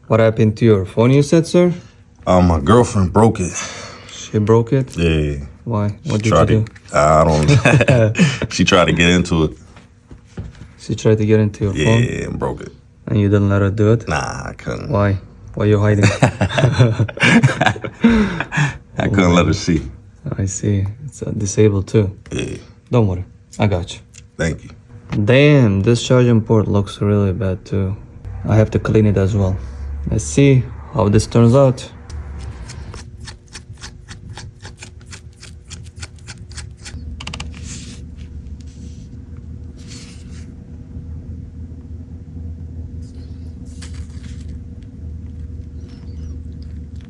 What happened to your phone, you said, sir? My girlfriend broke it. She broke it? Yeah. Why? What did you Tried do? I don't. She tried to get into it. She tried to get into your phone? Yeah, and broke it. And you didn't let her do it? Nah, I couldn't. Why? Why are you hiding? I couldn't let her see. I see. It's disabled too. Yeah. Don't worry. I got you. Thank you. Damn, this charging port looks really bad too. I have to clean it as well. Let's see how this turns out.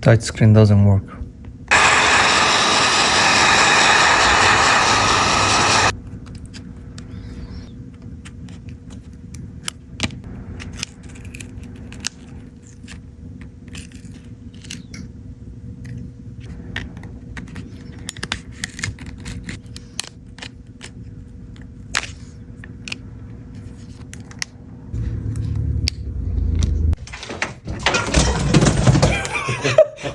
Touchscreen doesn't work.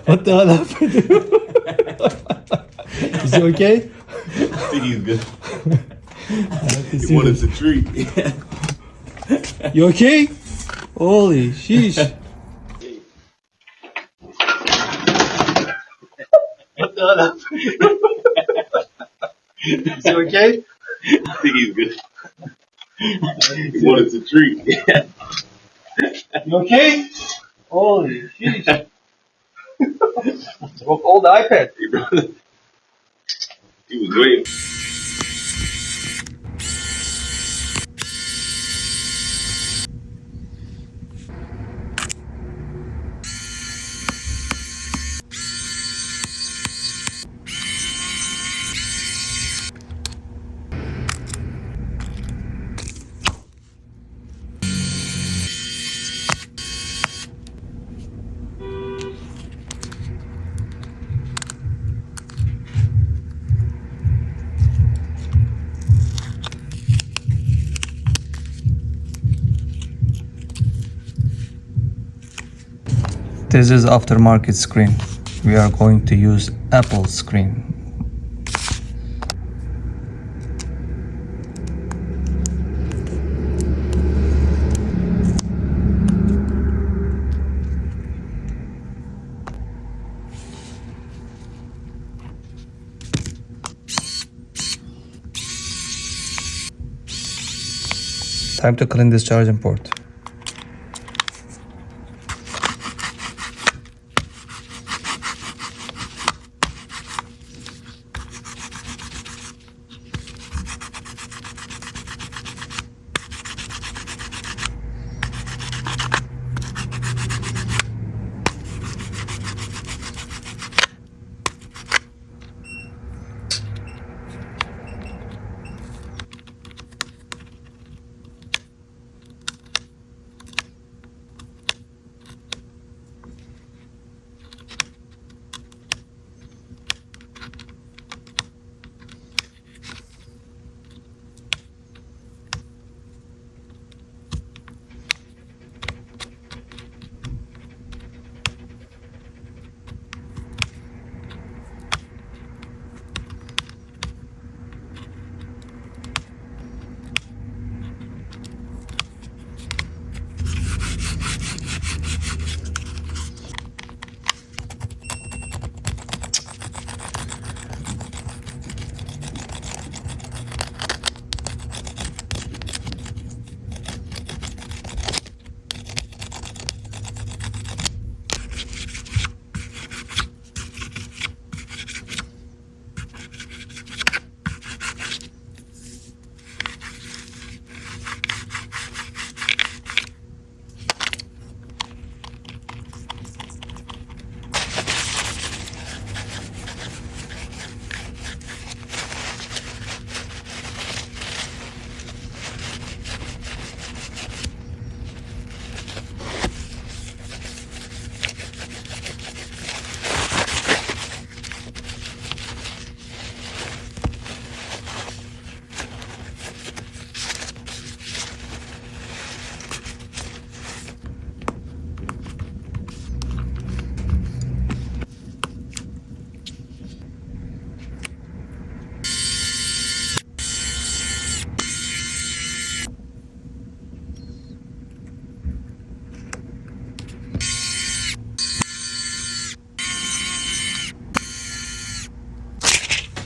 What the hell happened? Is he okay? I think he's good. He wanted to treat. You okay? Holy sheesh. What the hell happened? Is he okay? I think he's good. He wanted to treat. You okay? Holy sheesh. Broke all the iPad. He was waiting. This is aftermarket screen. We are going to use Apple screen. Time to clean this charging port.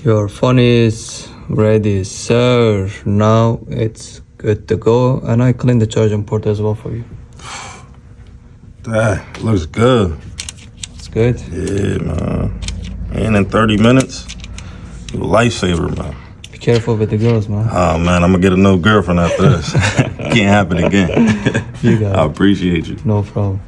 Your phone is ready, sir. Now it's good to go, and I cleaned the charging port as well for you. That looks good. It's good. Yeah, man. And in 30 minutes, you're a lifesaver, man. Be careful with the girls, man. Oh, man, I'm going to get a new girlfriend after this. Can't happen again. You got I it. appreciate you. No problem.